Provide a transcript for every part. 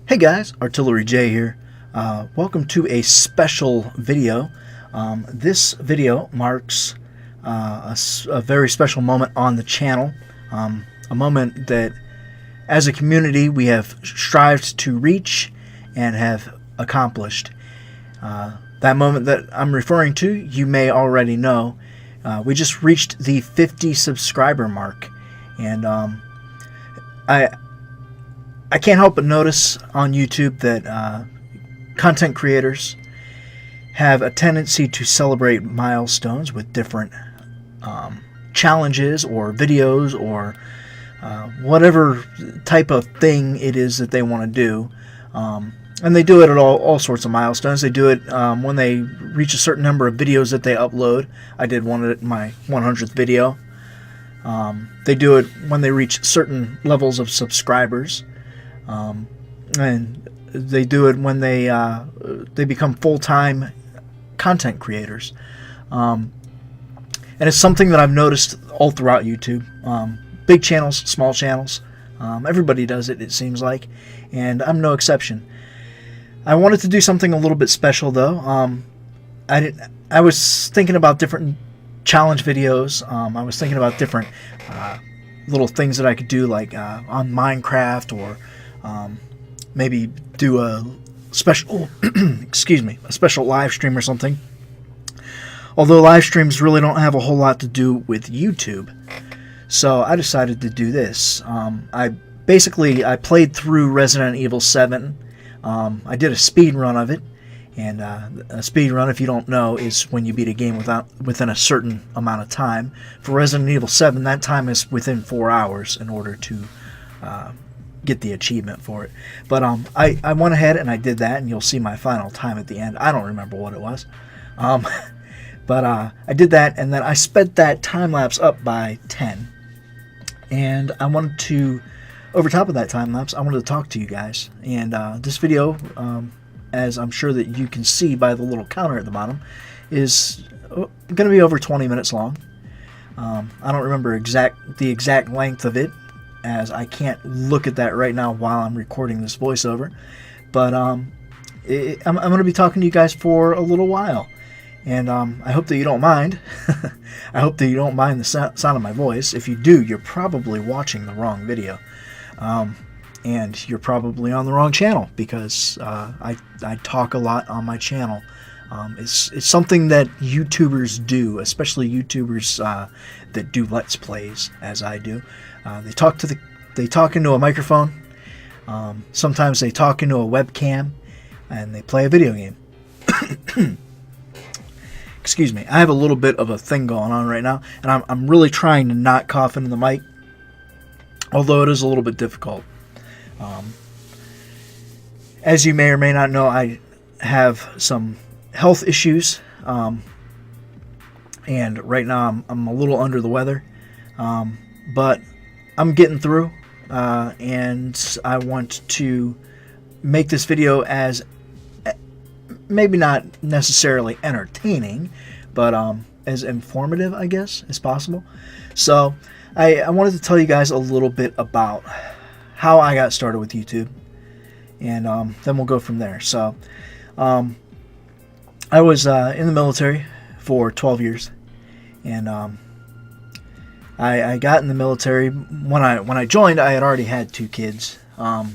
Hey guys, Artillery J here. Welcome to a special video. This video marks a very special moment on the channel. A moment that as a community we have strived to reach and have accomplished. That moment that I'm referring to, you may already know. We just reached the 50 subscriber mark. And I can't help but notice on YouTube that content creators have a tendency to celebrate milestones with different challenges or videos or whatever type of thing it is that they want to do. And they do it at all sorts of milestones. They do it when they reach a certain number of videos that they upload. I did one at my 100th video. They do it when they reach certain levels of subscribers. And they do it when they become full-time content creators. And it's something that I've noticed all throughout YouTube. Big channels, small channels. Everybody does it, it seems like. And I'm no exception. I wanted to do something a little bit special, though. I was thinking about different challenge videos. I was thinking about different little things that I could do, like on Minecraft, or maybe do a special a special live stream or something. Although live streams really don't have a whole lot to do with YouTube, so I decided to do this. I played through Resident Evil 7. I did a speed run of it, and a speed run, if you don't know, is when you beat a game within a certain amount of time. For Resident Evil 7, that time is within 4 hours in order to get the achievement for it. But I went ahead and I did that, and you'll see my final time at the end. I don't remember what it was. But I did that, and then I sped that time lapse up by 10. And I wanted to, over top of that time lapse, I wanted to talk to you guys. And this video, as I'm sure that you can see by the little counter at the bottom, is going to be over 20 minutes long. I don't remember the exact length of it, as I can't look at that right now while I'm recording this voiceover. But I'm going to be talking to you guys for a little while. And I hope that you don't mind. I hope that you don't mind the sound of my voice. If you do, you're probably watching the wrong video. And you're probably on the wrong channel, because I talk a lot on my channel. It's something that YouTubers do, especially YouTubers that do Let's Plays, as I do. They talk into a microphone. Sometimes they talk into a webcam, and they play a video game. Excuse me. I have a little bit of a thing going on right now, and I'm really trying to not cough into the mic, although it is a little bit difficult. As you may or may not know, I have some health issues, and right now I'm a little under the weather, but I'm getting through, and I want to make this video as maybe not necessarily entertaining, but as informative, I guess, as possible. So I wanted to tell you guys a little bit about how I got started with YouTube, and then we'll go from there. So I was in the military for 12 years, and I got in the military. When I joined, I had already had 2 kids. I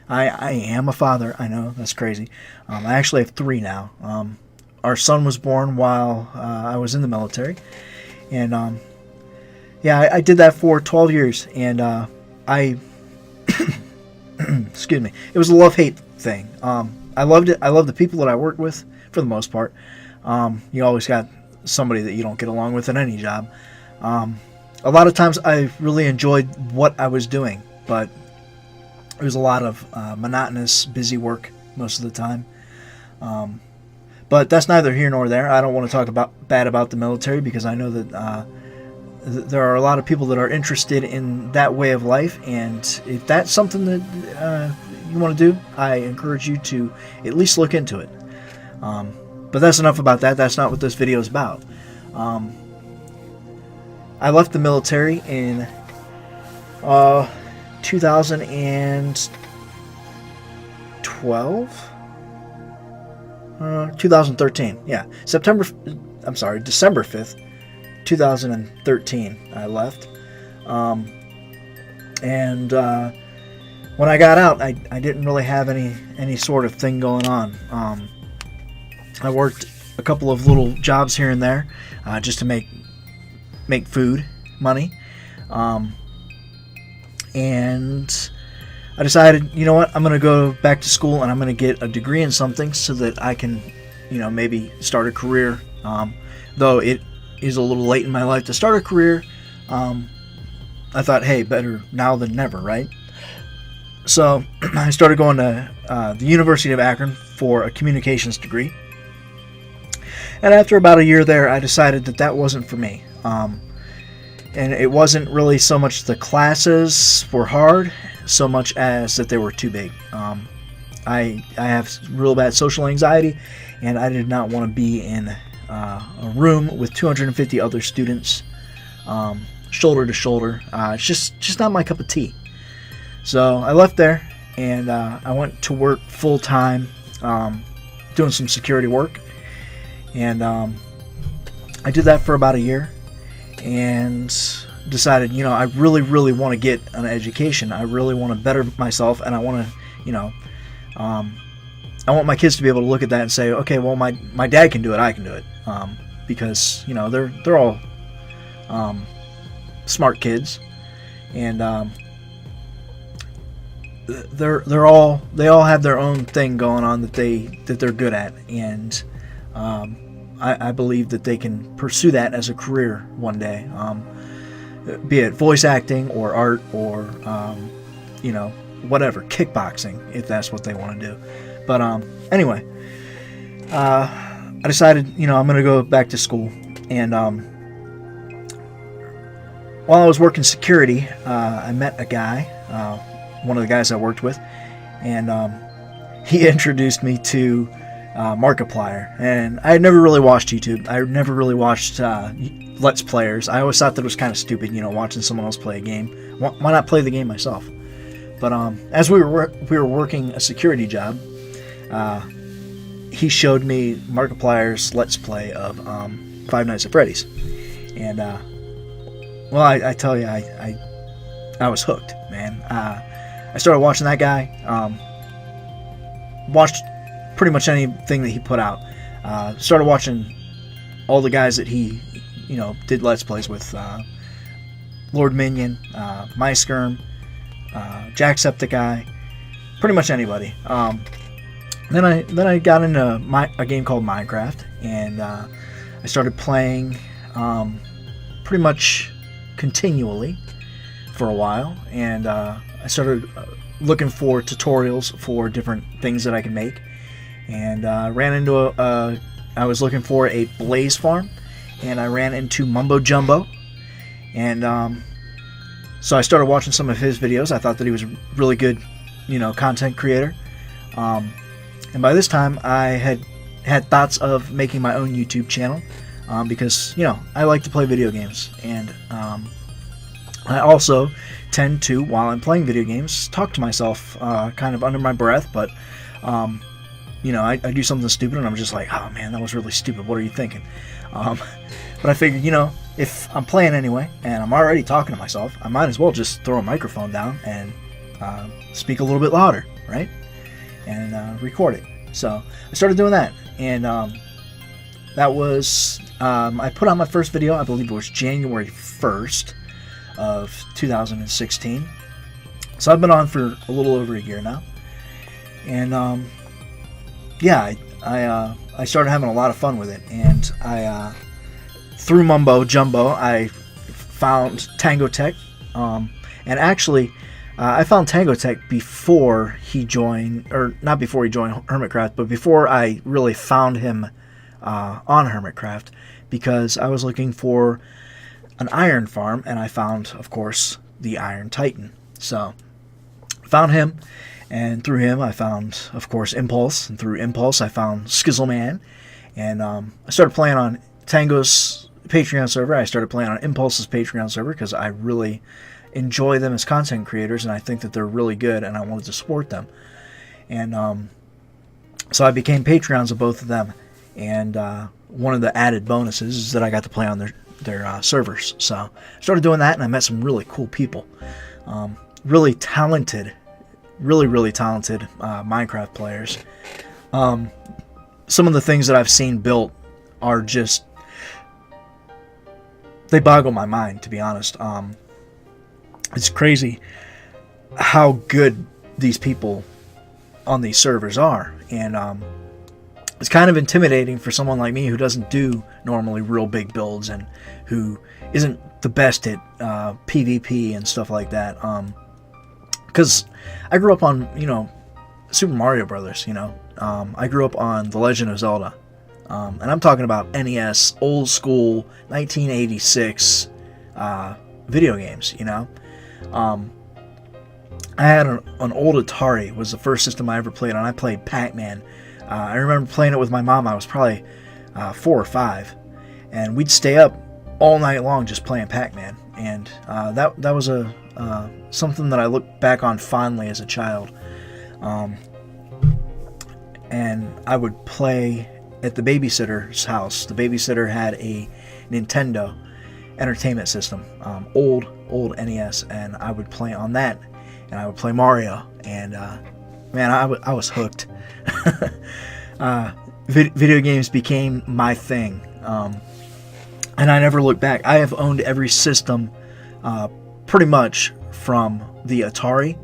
am a father. I know, that's crazy. I actually have 3 now. Our son was born while I was in the military, and yeah, I did that for 12 years, and I excuse me, it was a love-hate thing. I loved it. I loved the people that I worked with, for the most part. You always got somebody that you don't get along with in any job. A lot of times I really enjoyed what I was doing, but it was a lot of monotonous, busy work most of the time. But that's neither here nor there. I don't want to talk bad about the military, because I know that there are a lot of people that are interested in that way of life, and if that's something that you want to do, I encourage you to at least look into it. But that's enough about that. That's not what this video is about. I left the military in 2000 and 2012, 2013. Yeah, December 5th, 2013. I left, and when I got out, I didn't really have any sort of thing going on. I worked a couple of little jobs here and there, just to make food money, and I decided, you know what, I'm going to go back to school and I'm going to get a degree in something so that I can, maybe start a career. Though it is a little late in my life to start a career, I thought, hey, better now than never, right? So I started going to the University of Akron for a communications degree. And after about a year there, I decided that wasn't for me. And it wasn't really so much the classes were hard, so much as that they were too big. I have real bad social anxiety, and I did not want to be in a room with 250 other students, shoulder to shoulder. It's just not my cup of tea. So I left there, and I went to work full time, doing some security work, and I did that for about a year, and decided, I really, really want to get an education. I really want to better myself, and I want to, I want my kids to be able to look at that and say, okay, well, my dad can do it, I can do it, because they're all smart kids, and they all have their own thing going on that they're good at, and I believe that they can pursue that as a career one day, be it voice acting or art or whatever, kickboxing, if that's what they want to do. But anyway, I decided, I'm going to go back to school, and while I was working security, I met a guy, one of the guys I worked with, and he introduced me to Markiplier. And I had never really watched YouTube. I never really watched Let's Players. I always thought that it was kind of stupid, watching someone else play a game. Why not play the game myself? But as we were working a security job, he showed me Markiplier's Let's Play of Five Nights at Freddy's, and well, I tell you, I was hooked, man. I started watching that guy. Watched pretty much anything that he put out. Started watching all the guys that he, did Let's Plays with. Lord Minion, MySkirm, Jacksepticeye, pretty much anybody. Then I got into a game called Minecraft, and I started playing pretty much continually for a while, and I started looking for tutorials for different things that I can make, and ran into I was looking for a blaze farm, and I ran into Mumbo Jumbo, and so I started watching some of his videos. I thought that he was a really good, content creator, and by this time I had thoughts of making my own YouTube channel, because I like to play video games, and I also tend to, while I'm playing video games, talk to myself kind of under my breath, but I do something stupid and I'm just like, oh man, that was really stupid, what are you thinking? But I figured, if I'm playing anyway and I'm already talking to myself, I might as well just throw a microphone down and speak a little bit louder, right? And record it. So I started doing that, and that was, I put out my first video, I believe it was January 1st of 2016. So I've been on for a little over a year now, and yeah, I started having a lot of fun with it, and I through Mumbo Jumbo I found Tango Tech, and actually I found Tango Tech before he joined, or not before he joined Hermitcraft, but before I really found him on Hermitcraft, because I was looking for an iron farm, and I found, of course, the Iron Titan. So found him, and through him I found, of course, Impulse, and through Impulse I found Skizzleman, and I started playing on Tango's Patreon server. I started playing on Impulse's Patreon server because I really enjoy them as content creators, and I think that they're really good, and I wanted to support them. And so I became Patreons of both of them. And one of the added bonuses is that I got to play on their servers. So I started doing that, and I met some really cool people. Really talented, really talented Minecraft players. Some of the things that I've seen built are just, they boggle my mind, to be honest. It's crazy how good these people on these servers are, and it's kind of intimidating for someone like me who doesn't do normally real big builds and who isn't the best at PvP and stuff like that. Because I grew up on, Super Mario Brothers. I grew up on The Legend of Zelda, and I'm talking about NES, old school 1986 video games. I had an old Atari. Was the first system I ever played on. I played Pac-Man. I remember playing it with my mom. I was probably 4 or 5, and we'd stay up all night long just playing Pac-Man. And that was something that I look back on fondly as a child. And I would play at the babysitter's house. The babysitter had a Nintendo Entertainment System, old NES, and I would play on that. And I would play Mario, and man, I was hooked. Video games became my thing, and I never looked back. I have owned every system, pretty much from the Atari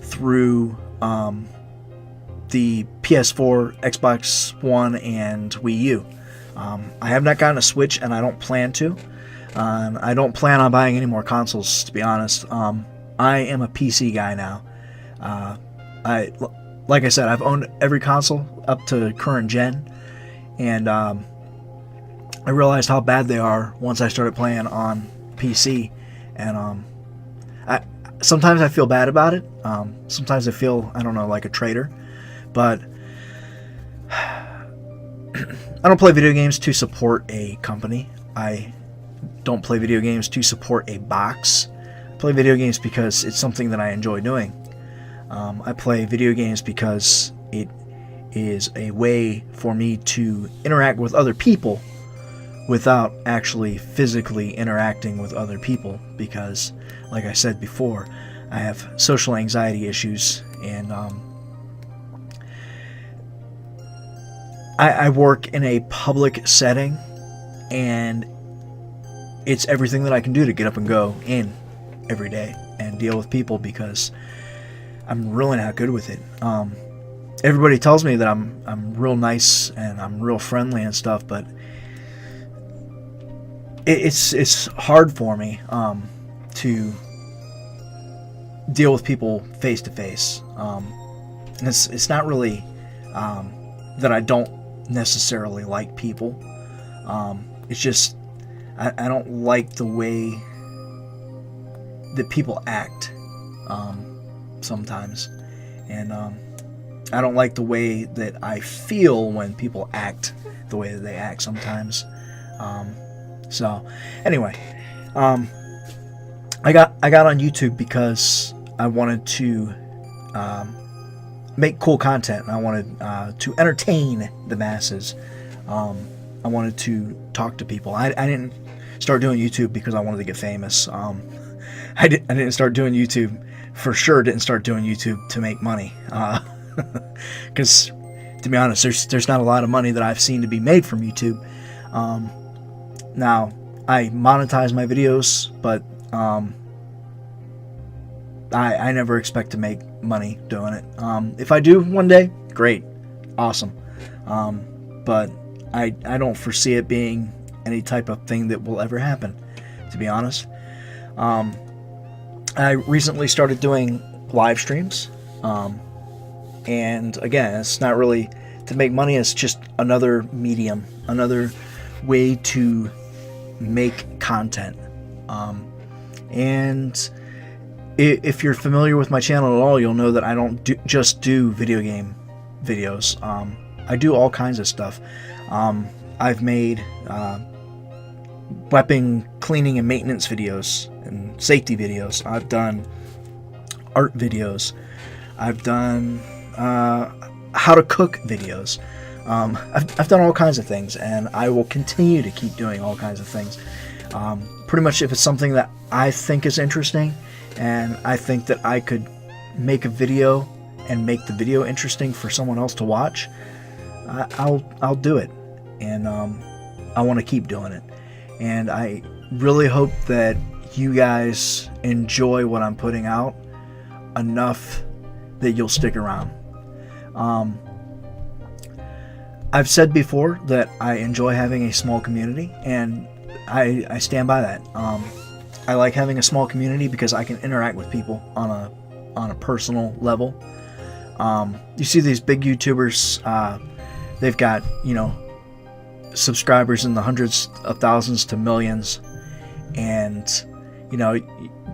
through the PS4, Xbox One, and Wii U. I have not gotten a Switch, and I don't plan to. I don't plan on buying any more consoles, to be honest. I am a PC guy now. Like I said, I've owned every console up to current gen, and I realized how bad they are once I started playing on PC. And sometimes I feel bad about it. Sometimes I feel, I don't know, like a traitor. But I don't play video games to support a company. I don't play video games to support a box. I play video games because it's something that I enjoy doing. I play video games because it is a way for me to interact with other people without actually physically interacting with other people, because, like I said before, I have social anxiety issues, and I work in a public setting, and it's everything that I can do to get up and go in every day and deal with people, because I'm really not good with it. Everybody tells me that I'm real nice and I'm real friendly and stuff, but it's hard for me to deal with people face to face. And it's not really that I don't necessarily like people. It's just I don't like the way that people act sometimes, and I don't like the way that I feel when people act the way that they act sometimes. So anyway, I got on YouTube because I wanted to make cool content. I wanted to entertain the masses. I wanted to talk to people. I didn't start doing YouTube because I wanted to get famous. I didn't start doing YouTube, for sure didn't start doing YouTube to make money. Because, to be honest, there's not a lot of money that I've seen to be made from YouTube. Now, I monetize my videos, but I never expect to make money doing it. If I do one day, great, awesome. But I don't foresee it being any type of thing that will ever happen, to be honest. I recently started doing live streams, and again, it's not really to make money. It's just another medium, another way to make content. And if you're familiar with my channel at all, you'll know that I don't just do video game videos. I do all kinds of stuff. I've made weapon cleaning and maintenance videos and safety videos. I've done art videos. I've done how to cook videos. I've done all kinds of things, and I will continue to keep doing all kinds of things. Pretty much if it's something that I think is interesting, and I think that I could make a video and make the video interesting for someone else to watch, I'll do it. And I want to keep doing it. And I really hope that you guys enjoy what I'm putting out enough that you'll stick around. I've said before that I enjoy having a small community, and I stand by that. I like having a small community because I can interact with people on a personal level. You see these big YouTubers, they've got, subscribers in the hundreds of thousands to millions, and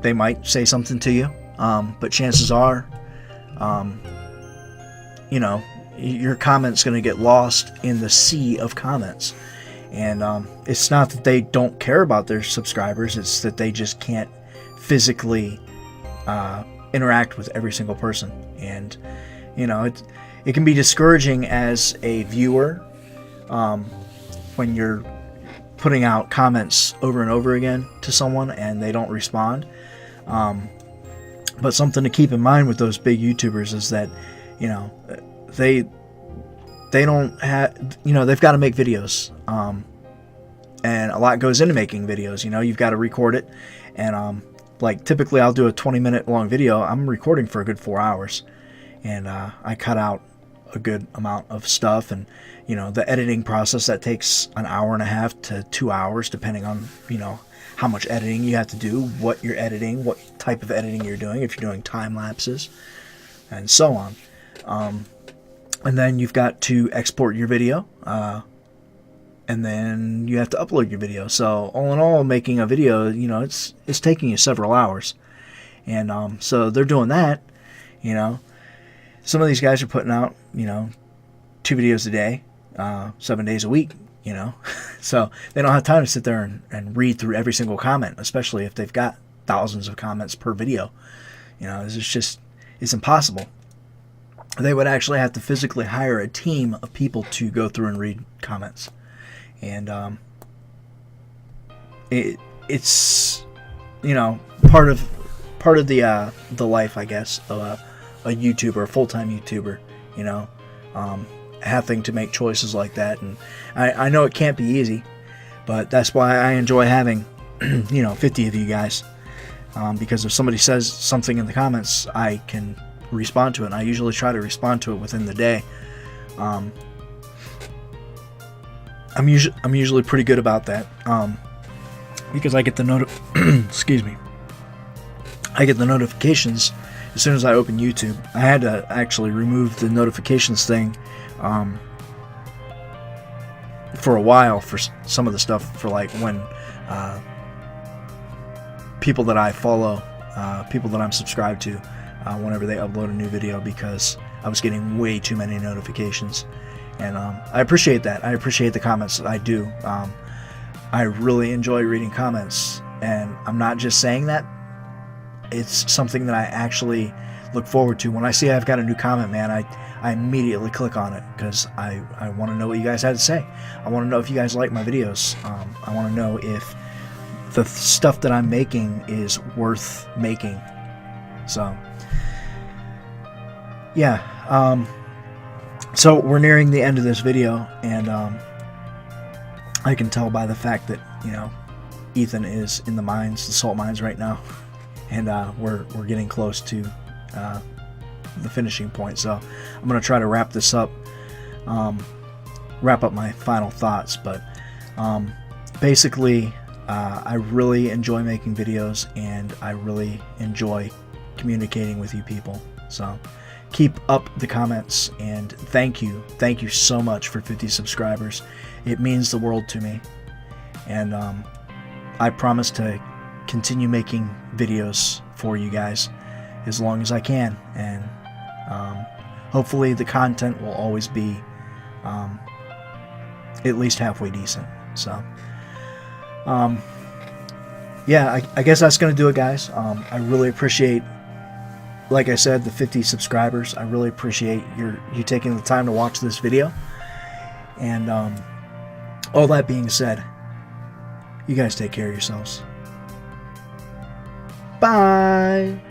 they might say something to you, but chances are your comment's going to get lost in the sea of comments. And it's not that they don't care about their subscribers, it's that they just can't physically interact with every single person. And it can be discouraging as a viewer when you're putting out comments over and over again to someone and they don't respond. But something to keep in mind with those big YouTubers is that they don't have, they've got to make videos, and a lot goes into making videos. You've got to record it, and like typically I'll do a 20-minute long video. I'm recording for a good 4 hours, and I cut out a good amount of stuff, and the editing process, that takes an hour and a half to 2 hours, depending on how much editing you have to do, what you're editing, what type of editing you're doing, if you're doing time lapses, and so on. And then you've got to export your video, and then you have to upload your video. So all in all, making a video, it's taking you several hours. And so they're doing that. Some of these guys are putting out 2 videos a day, 7 days a week. So they don't have time to sit there and read through every single comment, especially if they've got thousands of comments per video. It's impossible. They would actually have to physically hire a team of people to go through and read comments. And it's part of the life, I guess, of a YouTuber, a full-time YouTuber, having to make choices like that. And I know it can't be easy, but that's why I enjoy having 50 of you guys, because if somebody says something in the comments, I can respond to it, and I usually try to respond to it within the day. I'm usually pretty good about that, because I get the excuse me, I get the notifications as soon as I open YouTube. I had to actually remove the notifications thing for a while for some of the stuff, for like when people that I follow, people that I'm subscribed to, whenever they upload a new video, because I was getting way too many notifications. And I appreciate that. I appreciate the comments that I do. I really enjoy reading comments, and I'm not just saying that. It's something that I actually look forward to. When I see I've got a new comment, man, I immediately click on it, because I want to know what you guys had to say. I want to know if you guys like my videos. I want to know if the stuff that I'm making is worth making. So yeah, so we're nearing the end of this video, and I can tell by the fact that Ethan is in the salt mines right now, and we're getting close to the finishing point. So I'm gonna try to wrap this up, wrap up my final thoughts. But basically, I really enjoy making videos, and I really enjoy communicating with you people. So keep up the comments, and thank you so much for 50 subscribers. It means the world to me, and I promise to continue making videos for you guys as long as I can, and hopefully the content will always be at least halfway decent. So yeah, I guess that's gonna do it, guys. I really appreciate like I said, the 50 subscribers. I really appreciate you taking the time to watch this video. And all that being said, you guys take care of yourselves. Bye.